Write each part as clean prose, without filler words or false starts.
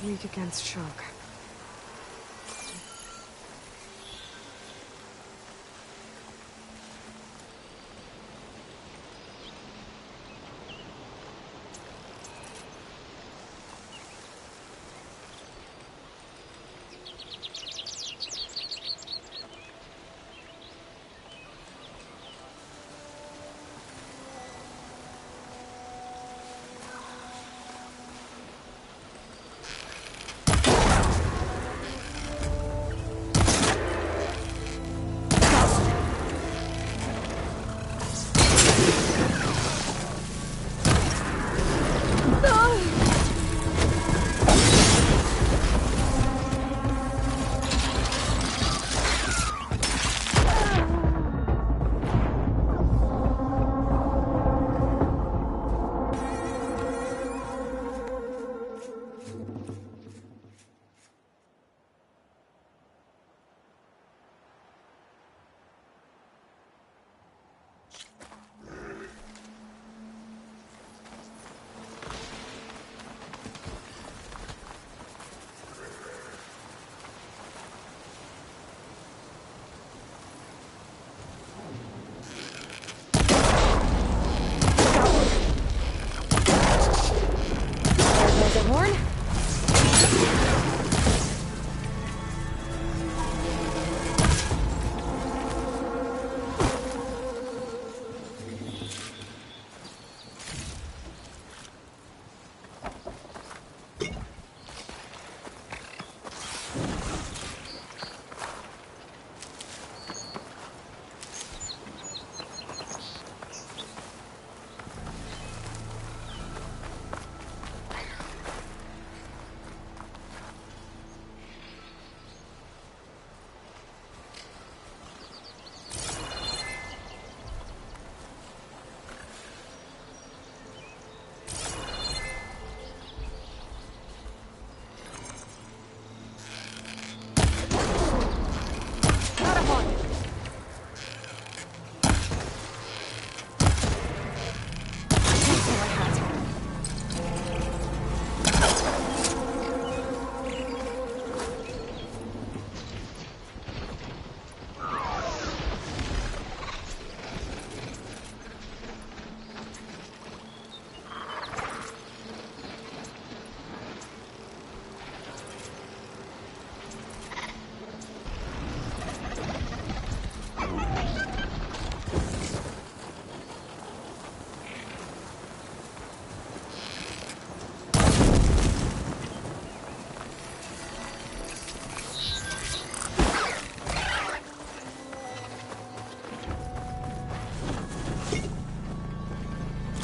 weak against shock.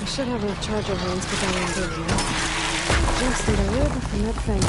I should have enough charger rounds to go and do it. Just need a rib from that thing.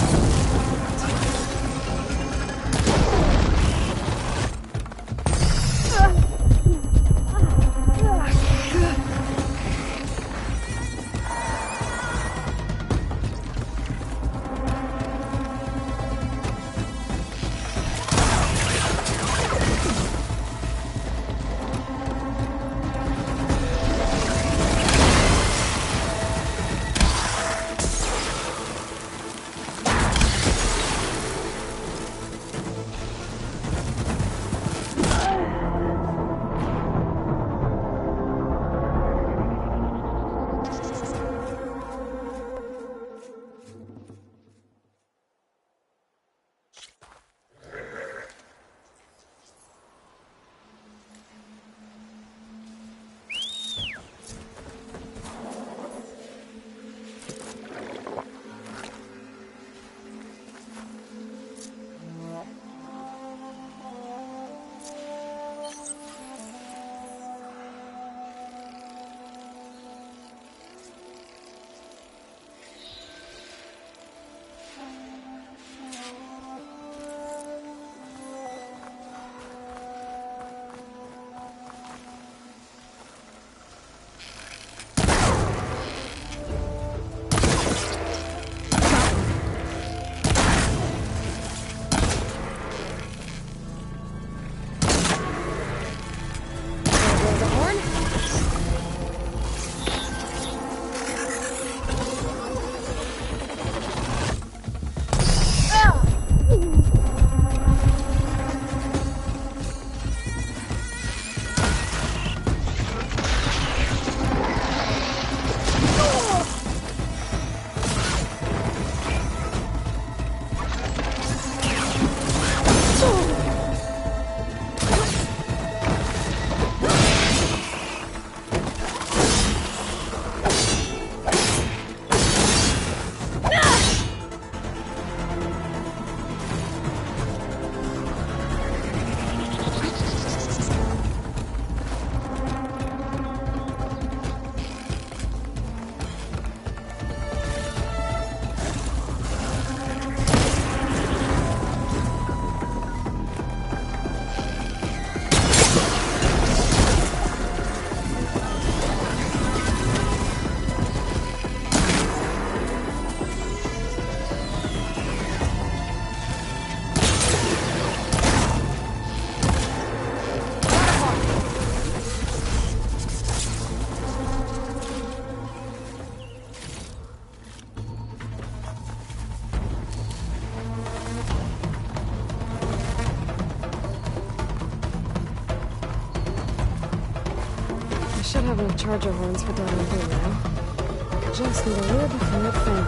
Should have enough charger horns for down and through now. Just need a rib from that thing.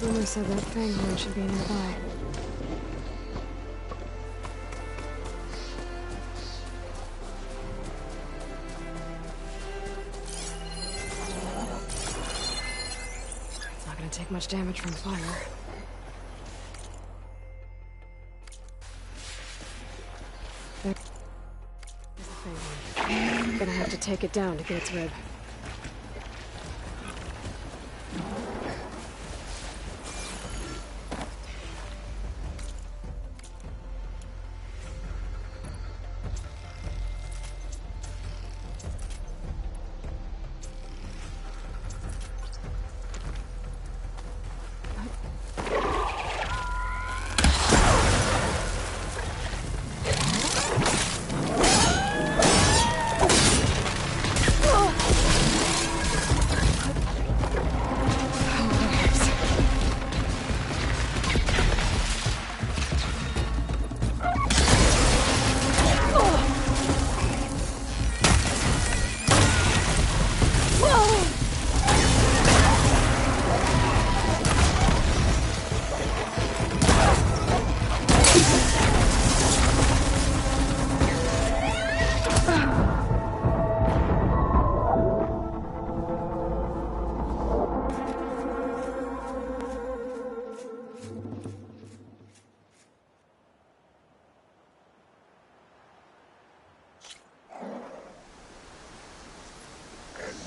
Rumor said that fanghorn should be nearby. It's not gonna take much damage from fire. There's the fanghorn. Gonna have to take it down to get its rib.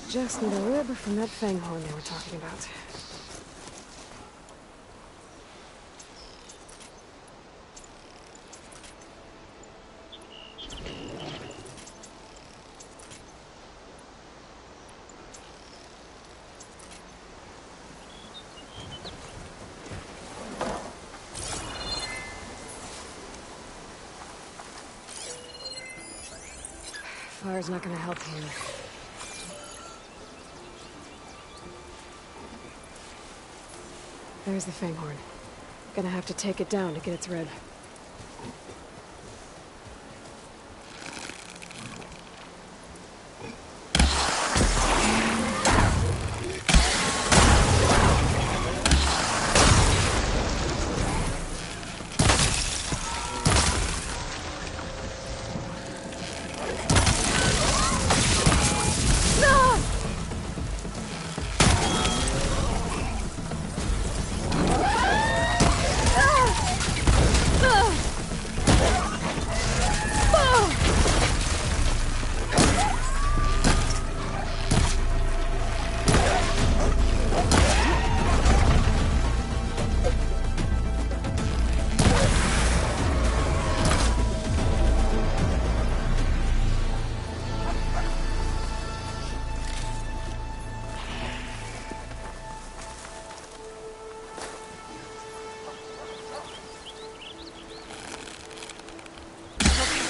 Just need a rib from that fanghorn they were talking about. fire's not gonna help here. There's the fanghorn. Gonna have to take it down to get its rib.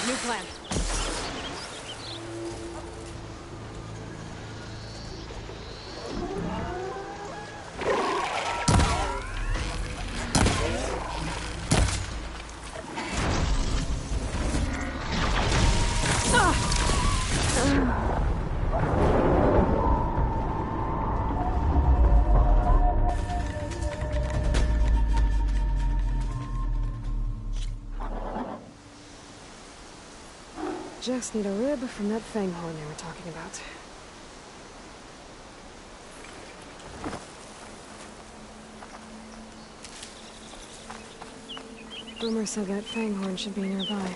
New plan. Just need a rib from that fanghorn they were talking about. Boomer said that fanghorn should be nearby.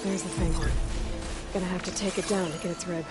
There's the fanghorn. Gonna have to take it down to get its rib.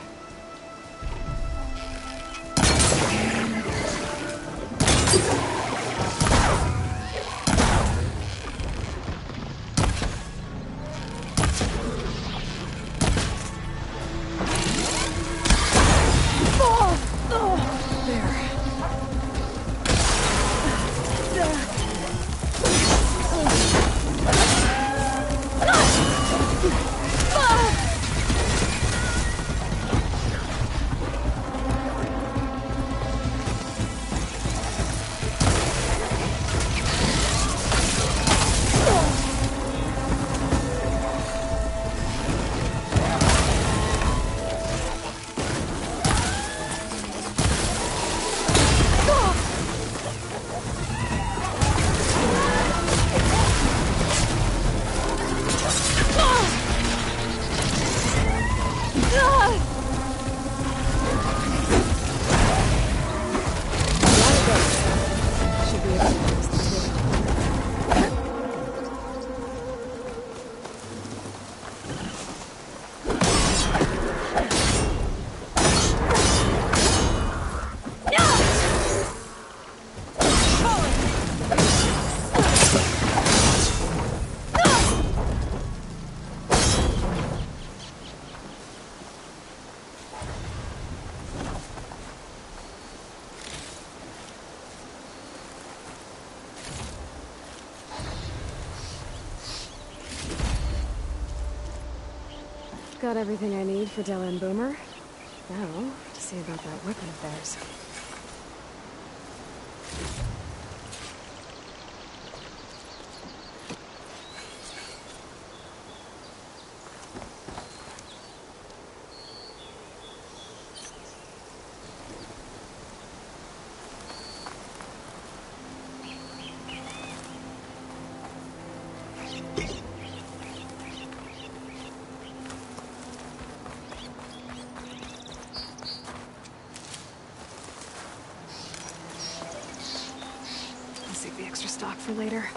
Got everything I need for Della and Boomer. Now, to see about that weapon of theirs. Save the extra stock for later.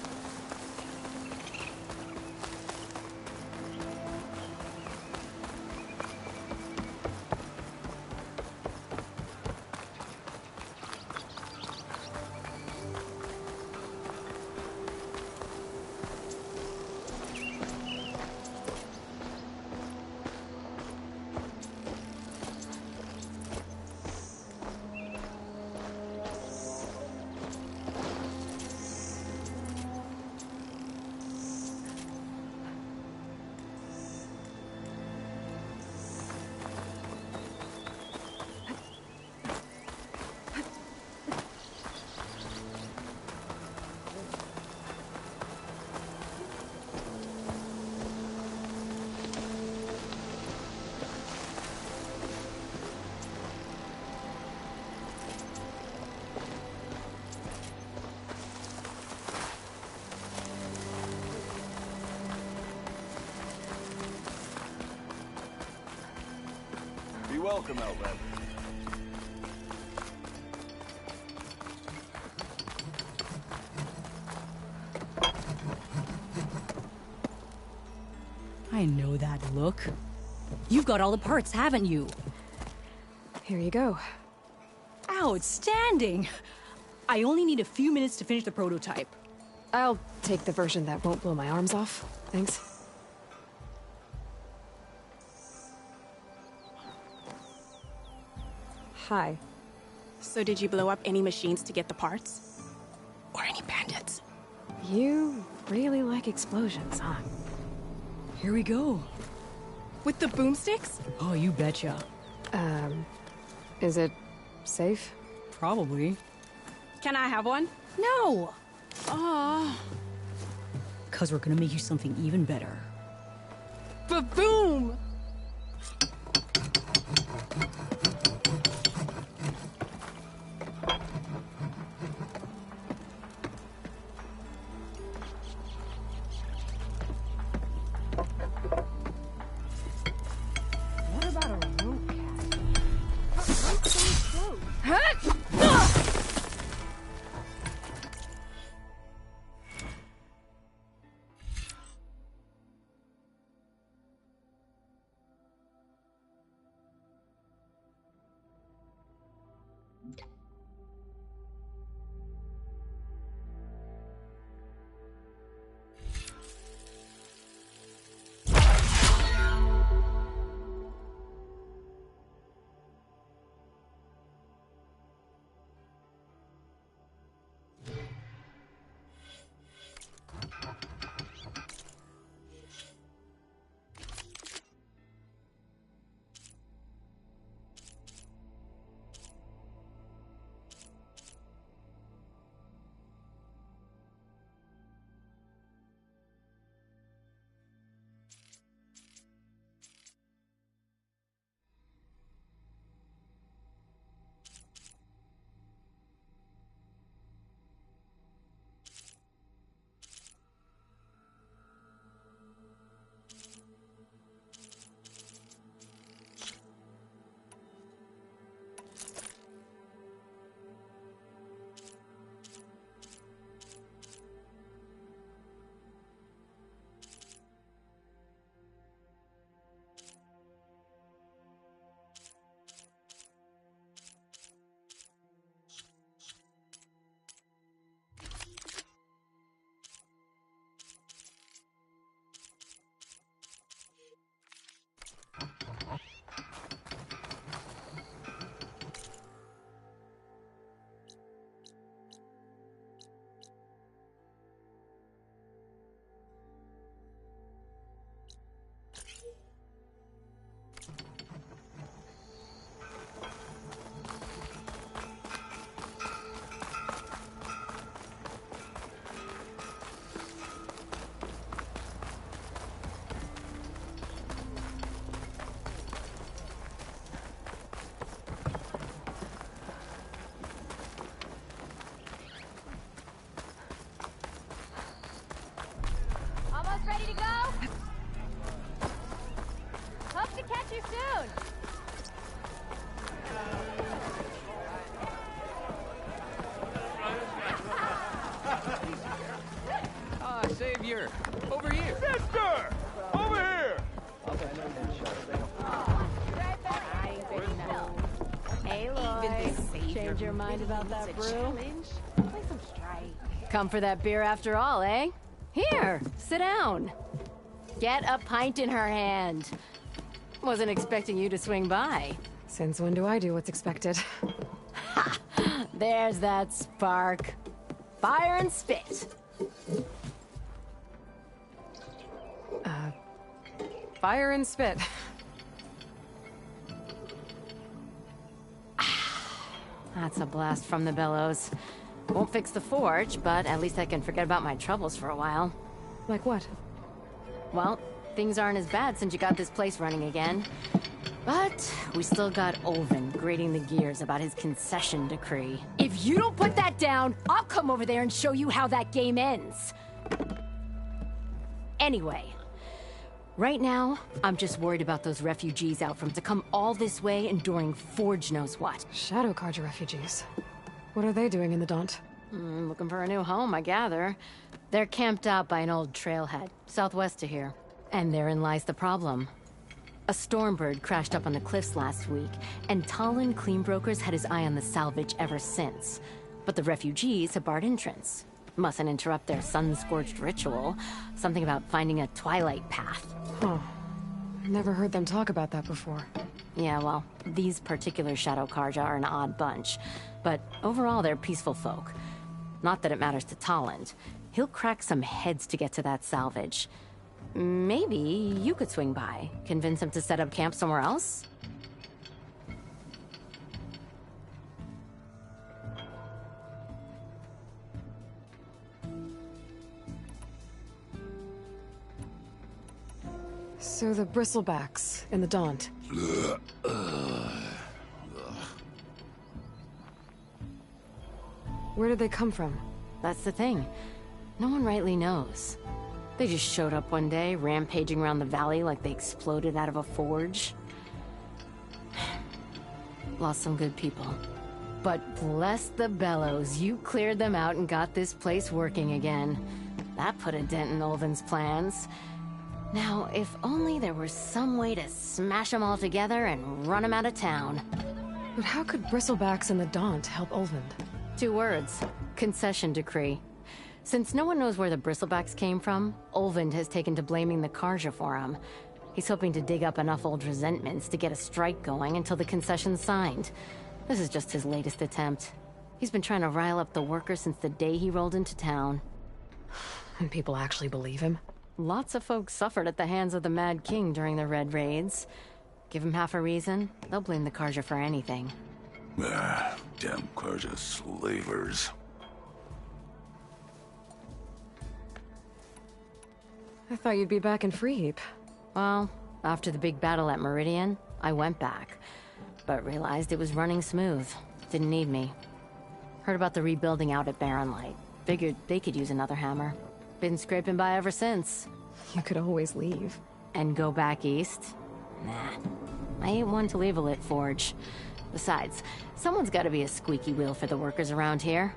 Be welcome, Outlander. I know that look. You've got all the parts, haven't you? Here you go. Outstanding! I only need a few minutes to finish the prototype. I'll take the version that won't blow my arms off. Thanks. Hi. So did you blow up any machines to get the parts? Or any bandits? You really like explosions, huh? Here we go. With the boomsticks? Oh, you betcha. Is it safe? Probably. Can I have one? No! Cause we're gonna make you something even better. Ba-boom! What about a rope Ready to go? Hope to catch you soon. Savior! Over here! Sister! Over here! Hey, Lloyd. Change your mind about that brew? Play some strike. Come for that beer after all, eh? Here, sit down. Get a pint in her hand. Wasn't expecting you to swing by. Since when do I do what's expected? Ha! There's that spark. Fire and spit. Fire and spit. That's a blast from the bellows. Won't fix the forge, but at least I can forget about my troubles for a while. Like what? Well, things aren't as bad since you got this place running again. But we still got Oven grating the gears about his concession decree. If you don't put that down, I'll come over there and show you how that game ends. Anyway, Right now, I'm just worried about those refugees out from to come all this way enduring Forge knows what. Shadow Carja refugees. What are they doing in the Daunt? Looking for a new home, I gather. They're camped out by an old trailhead, southwest of here. And therein lies the problem. A stormbird crashed up on the cliffs last week, and Talon Cleanbrokers had his eye on the salvage ever since. But the refugees have barred entrance. Mustn't interrupt their sun-scorched ritual. Something about finding a twilight path. Huh. Never heard them talk about that before. Yeah, well, these particular Shadow Carja are an odd bunch. But overall, they're peaceful folk. Not that it matters to Talon. He'll crack some heads to get to that salvage. Maybe you could swing by, convince him to set up camp somewhere else? So the bristlebacks in the Daunt. Where did they come from? That's the thing. No one rightly knows. They just showed up one day, rampaging around the valley like they exploded out of a forge. Lost some good people. But bless the bellows, you cleared them out and got this place working again. That put a dent in Ulvin's plans. Now, if only there was some way to smash them all together and run them out of town. But how could bristlebacks in the Daunt help Ulvund? 2 words. Concession decree. Since no one knows where the bristlebacks came from, Ulvund has taken to blaming the Carja for them. He's hoping to dig up enough old resentments to get a strike going until the concession's signed. This is just his latest attempt. He's been trying to rile up the workers since the day he rolled into town. And people actually believe him? Lots of folks suffered at the hands of the Mad King during the Red Raids. Give him half a reason, they'll blame the Carja for anything. Damn Carja slavers. I thought you'd be back in Freeheap. Well, after the big battle at Meridian, I went back. But realized it was running smooth. Didn't need me. Heard about the rebuilding out at Barren Light. Figured they could use another hammer. Been scraping by ever since. You could always leave. And go back east? Nah. I ain't one to leave a lit forge. Besides, someone's gotta be a squeaky wheel for the workers around here.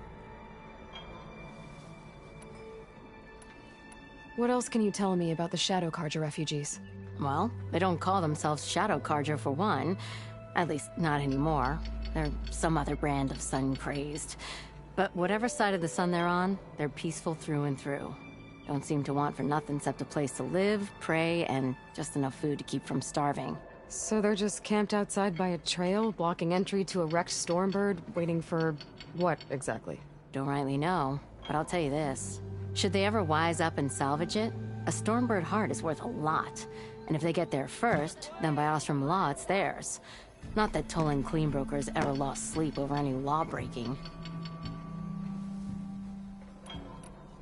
What else can you tell me about the Shadow Carja refugees? Well, they don't call themselves Shadow Carja for one. At least, not anymore. They're some other brand of sun-crazed. But whatever side of the sun they're on, they're peaceful through and through. Don't seem to want for nothing except a place to live, pray, and just enough food to keep from starving. So they're just camped outside by a trail, blocking entry to a wrecked Stormbird, waiting for... what, exactly? Don't rightly know, but I'll tell you this. Should they ever wise up and salvage it, a Stormbird heart is worth a lot. And if they get there first, then by Ostrom law, it's theirs. Not that Tolan Cleanbrokers ever lost sleep over any law-breaking.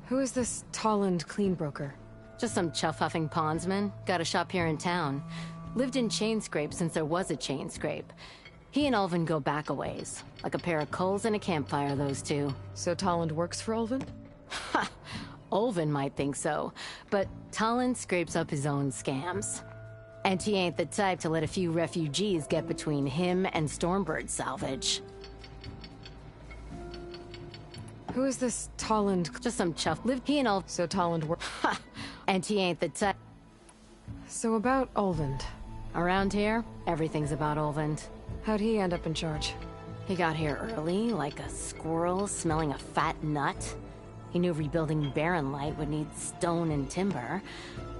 Who is this Tolland Cleanbroker? Just some chuff-huffing pondsman. Got a shop here in town. Lived in Chainscrape since there was a Chainscrape. He and Ulvin go back a ways. Like a pair of coals and a campfire, those two. So Tolland works for Ulvin? Ha! Ulvin might think so, but Talon scrapes up his own scams. And he ain't the type to let a few refugees get between him and Stormbird salvage. Who is this Tolland? Just some chuff. Lived he and Ulvin. So Tolland works. Ha! And he ain't the type. So about Ulvin. Around here, everything's about Ulvin. How'd he end up in charge? He got here early, like a squirrel smelling a fat nut. He knew rebuilding Barren Light would need stone and timber.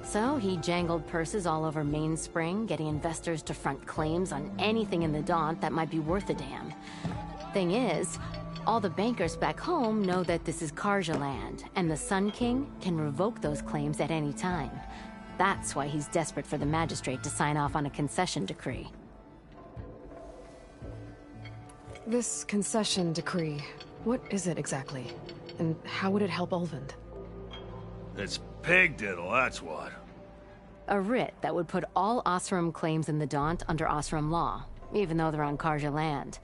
So he jangled purses all over Mainspring, getting investors to front claims on anything in the Daunt that might be worth a damn. Thing is, all the bankers back home know that this is Carja land, and the Sun King can revoke those claims at any time. That's why he's desperate for the magistrate to sign off on a concession decree. This concession decree, what is it exactly? And how would it help Ulvund? It's pig diddle, that's what. A writ that would put all Osram claims in the Daunt under Osram law, even though they're on Carja land.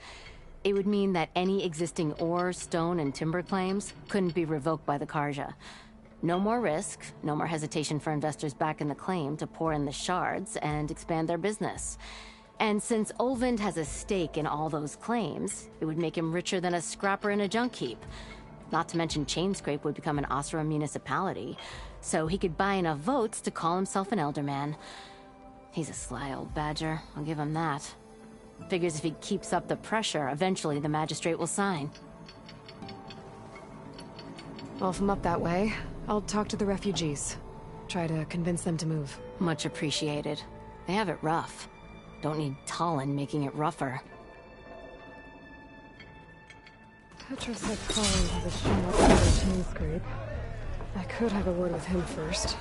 It would mean that any existing ore, stone, and timber claims couldn't be revoked by the Carja. No more risk, no more hesitation for investors back in the claim to pour in the shards and expand their business. And since Olvind has a stake in all those claims, it would make him richer than a scrapper in a junk heap. Not to mention Chainscrape would become an Osram municipality, so he could buy enough votes to call himself an elderman. He's a sly old badger, I'll give him that. Figures if he keeps up the pressure, eventually the magistrate will sign. Well, if I'm up that way, I'll talk to the refugees. Try to convince them to move. Much appreciated. They have it rough. Don't need Talon making it rougher. Petra said Collins has a show up for the chain scrape. I could have a word with him first.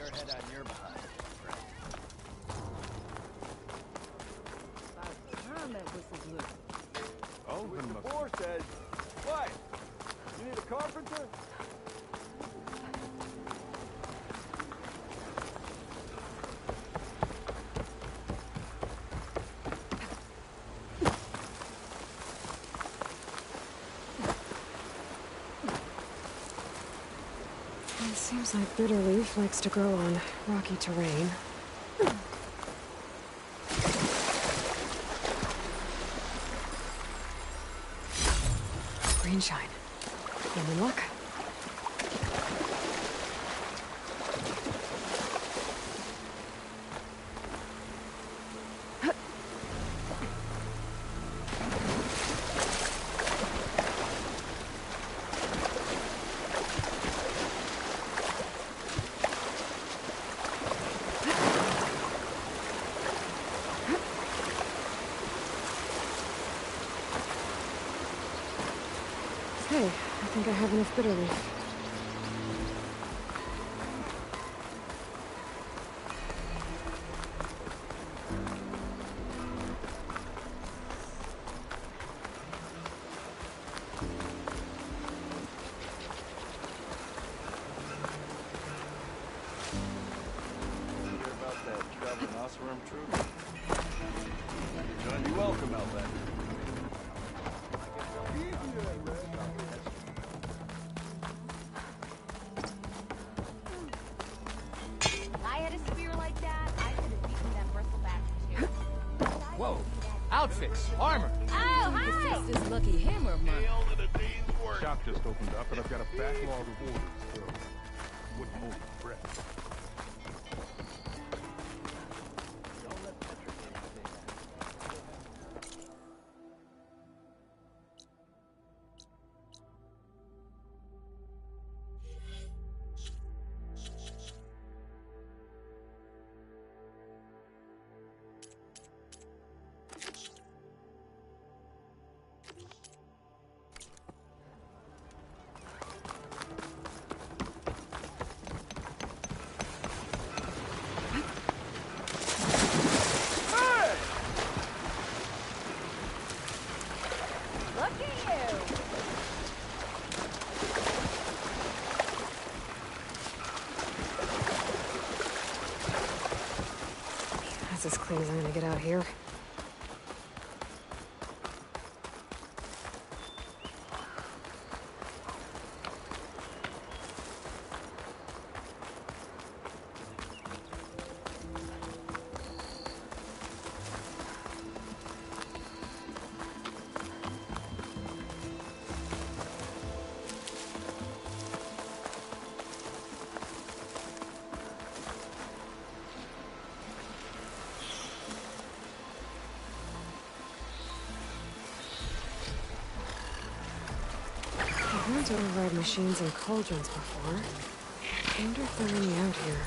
airhead on your behind. Oh, the boar says, what? You need a carpenter? It seems like bitter leaf likes to grow on rocky terrain. Green shine. Lemon luck. Okay, I think I have enough bitter leaf. Hear about that traveling osworm troop? John, you're welcome, Outlander. I had a spear like that, I could have beaten them bristleback too. Whoa! Outfits, armor. Oh, hi! This is lucky hammer of mine. Shop just opened up, and I've got a backlog of orders, so wouldn't hold your breath. Look at you! That's as clean as I'm gonna get out here. I've learned to override machines and cauldrons before. I wonder if there are any out here.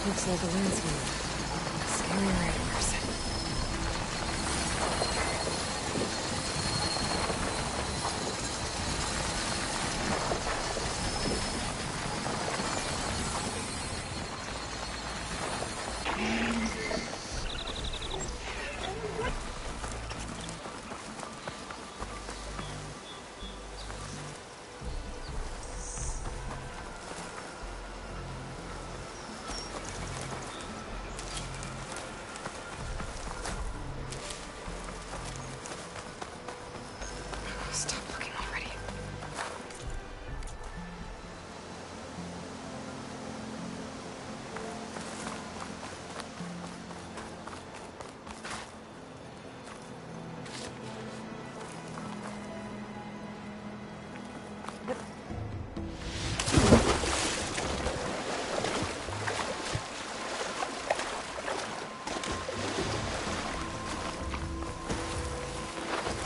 Looks like a landscape. Scary right person. Stop looking already.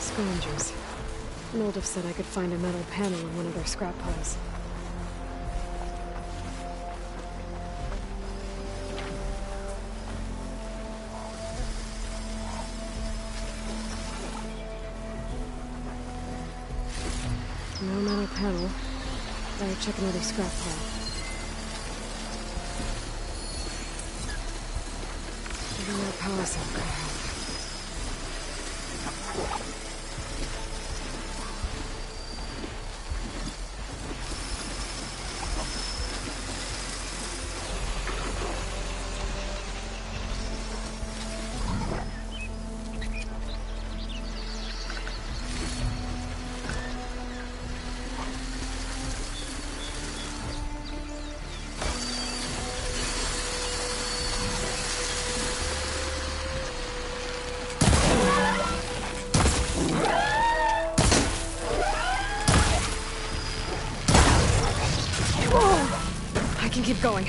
Scavengers. Moldov said I could find a metal panel in one of their scrap piles. No metal panel. Better check another scrap pile. Maybe more power cell could help. I can keep going.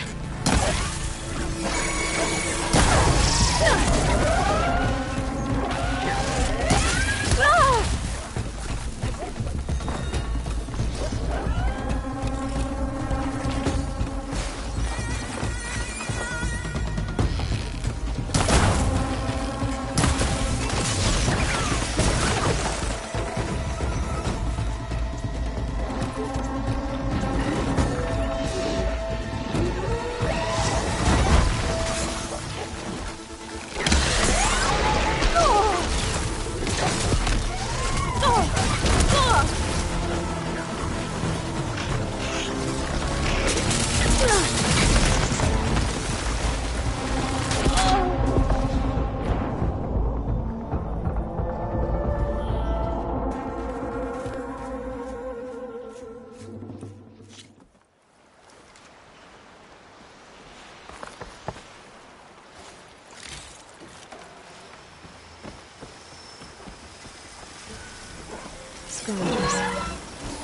Scavengers.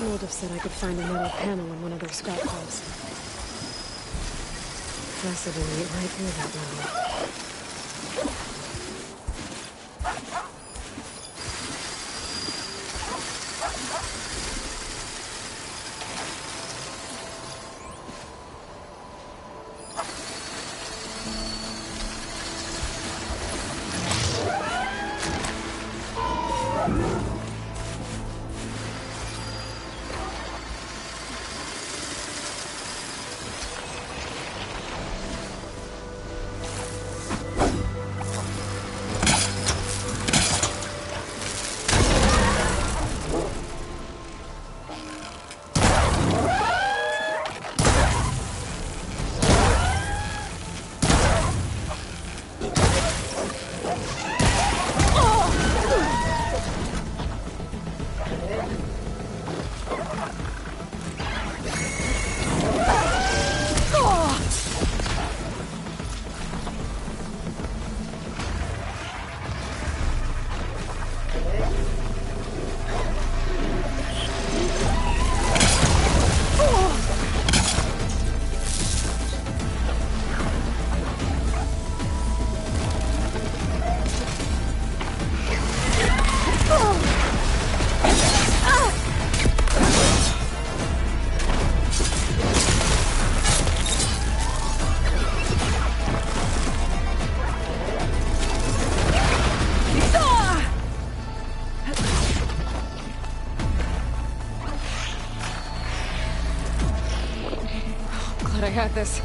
Moldov said I could find a metal panel in one of their scrap piles. Possibly right through that level. thought I had this.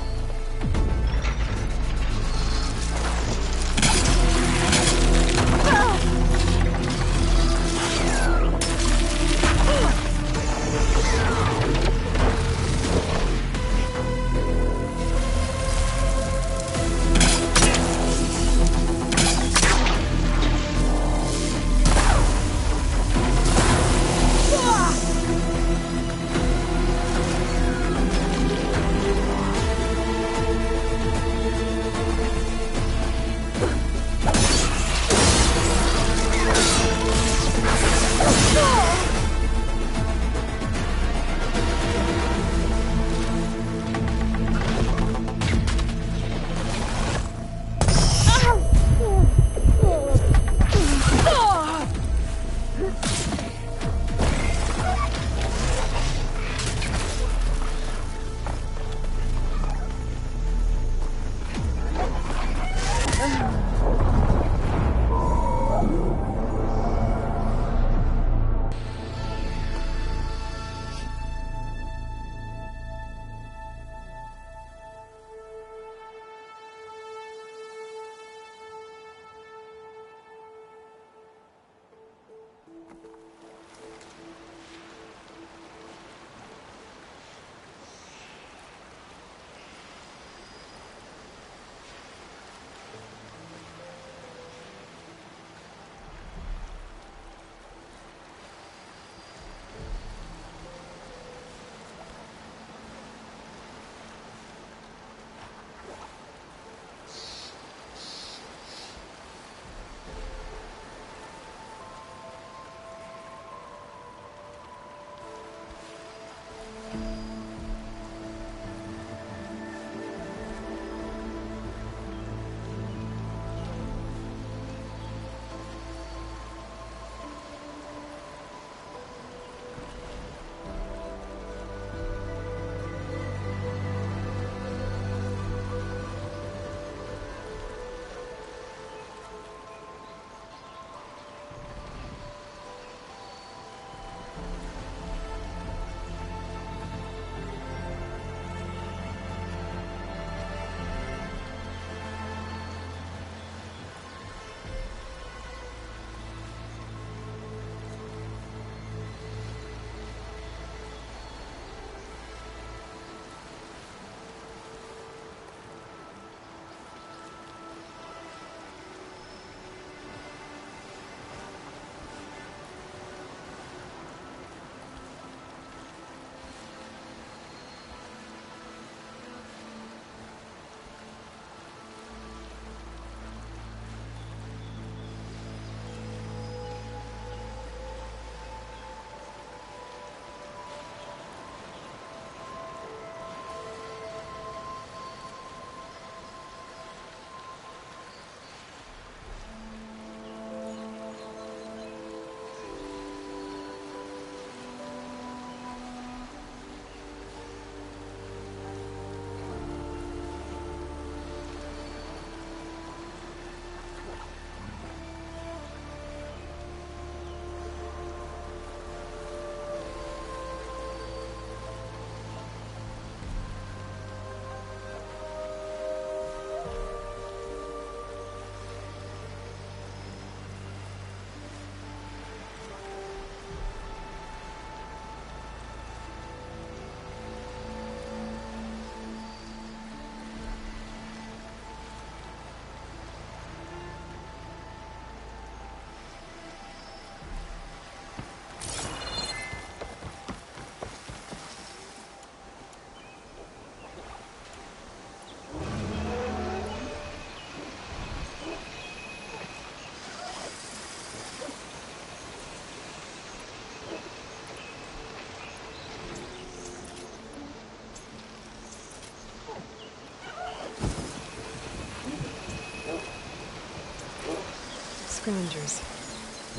Scroungers.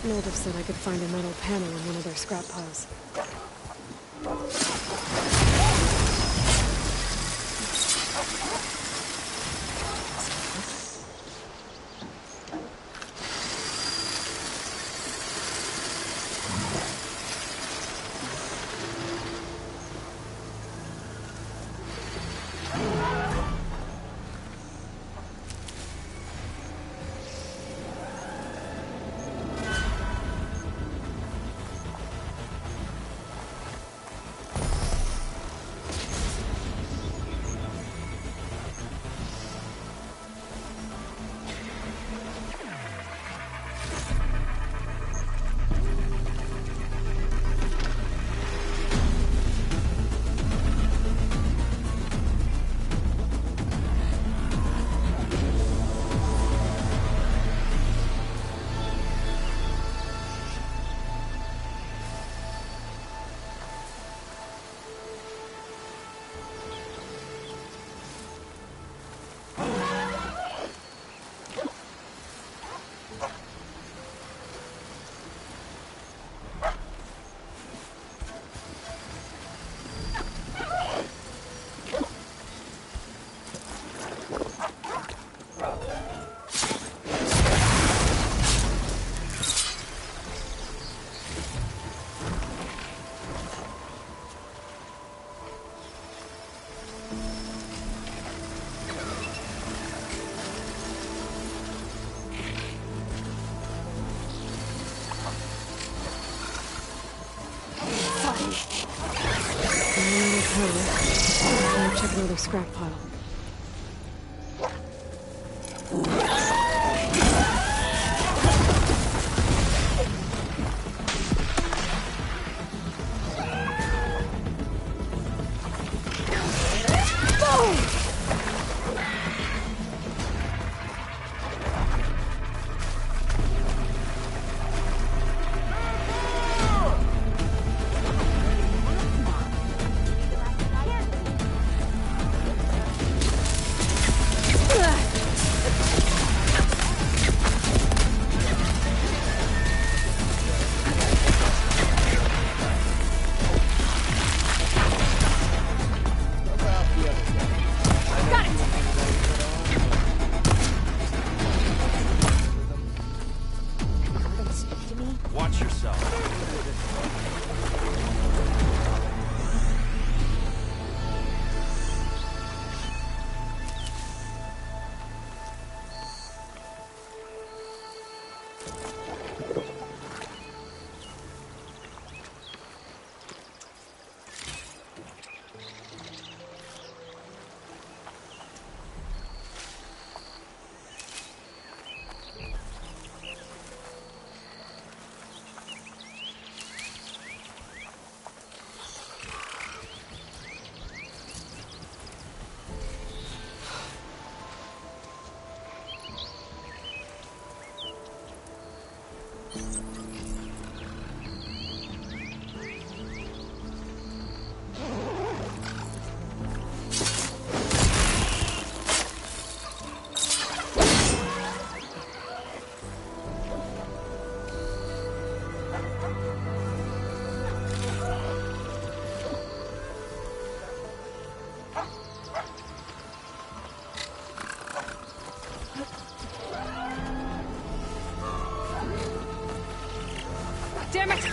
Native said I could find a metal panel in one of their scrap piles. power. I'll check another scrap pile. Watch yourself. Damn it!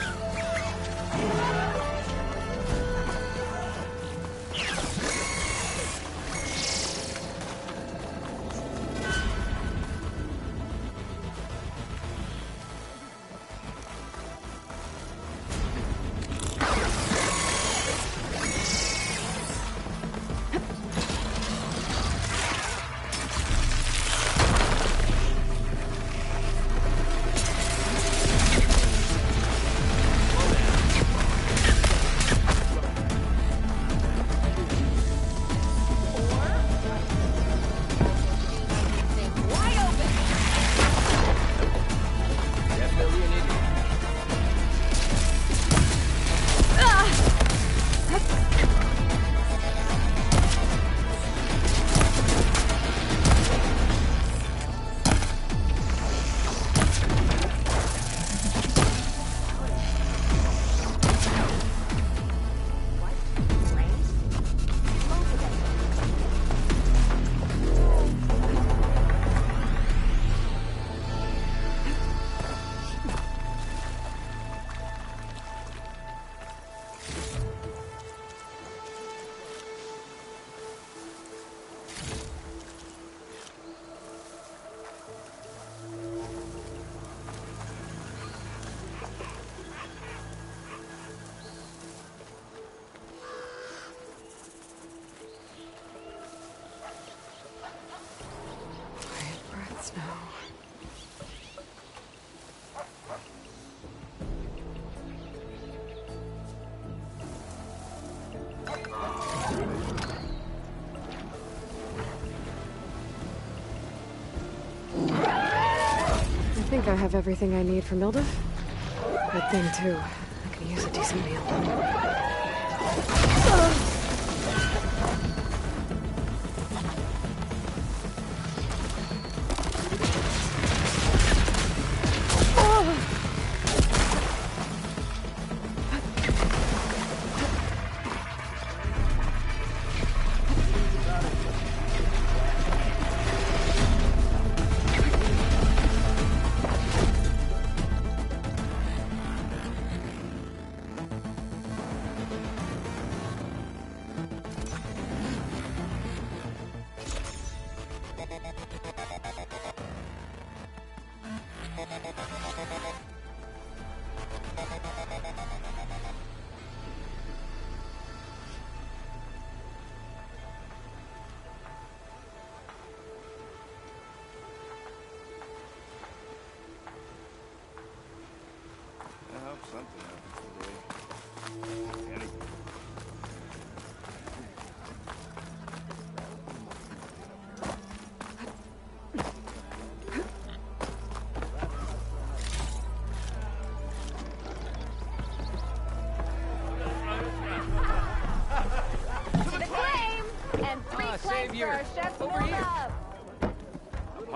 I think I have everything I need for Mildev. Good thing, too. I could use a decent meal.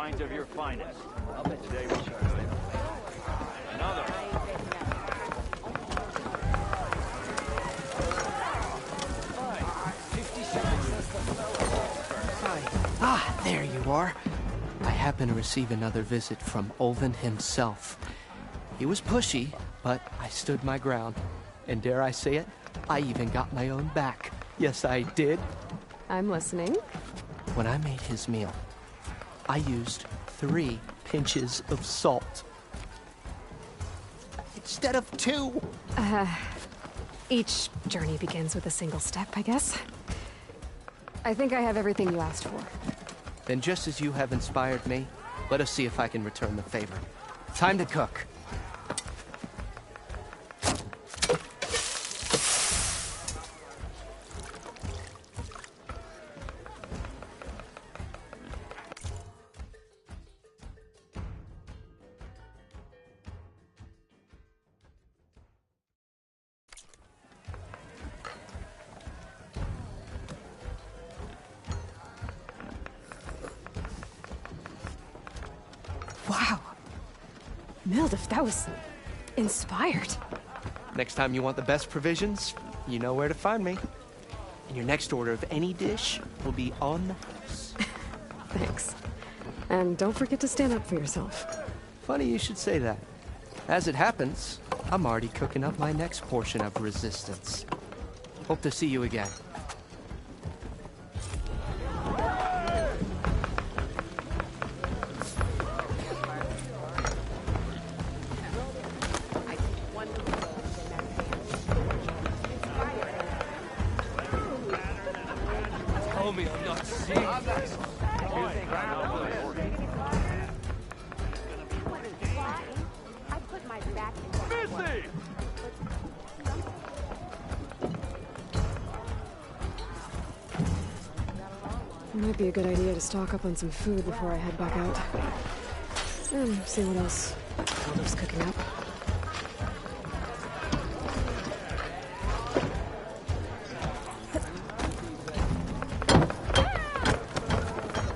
wines of your finest. I'll bet today we should. Another. Ah, there you are. I happen to receive another visit from Olvin himself. He was pushy, but I stood my ground. And dare I say it, I even got my own back. Yes, I did. I'm listening. When I made his meal, I used 3 pinches of salt. Instead of 2. Each journey begins with a single step, I guess. I think I have everything you asked for. Then just as you have inspired me, let us see if I can return the favor. Time to cook. Wow. Mildif, that was inspired. Next time you want the best provisions, you know where to find me. And your next order of any dish will be on the house. Thanks. And don't forget to stand up for yourself. Funny you should say that. As it happens, I'm already cooking up my next portion of resistance. Hope to see you again. Homie, I'm not seeing. I put my back in. Missy! It might be a good idea to stock up on some food before I head back out. And see what else Mildif's cooking up.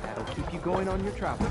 That'll keep you going on your travels.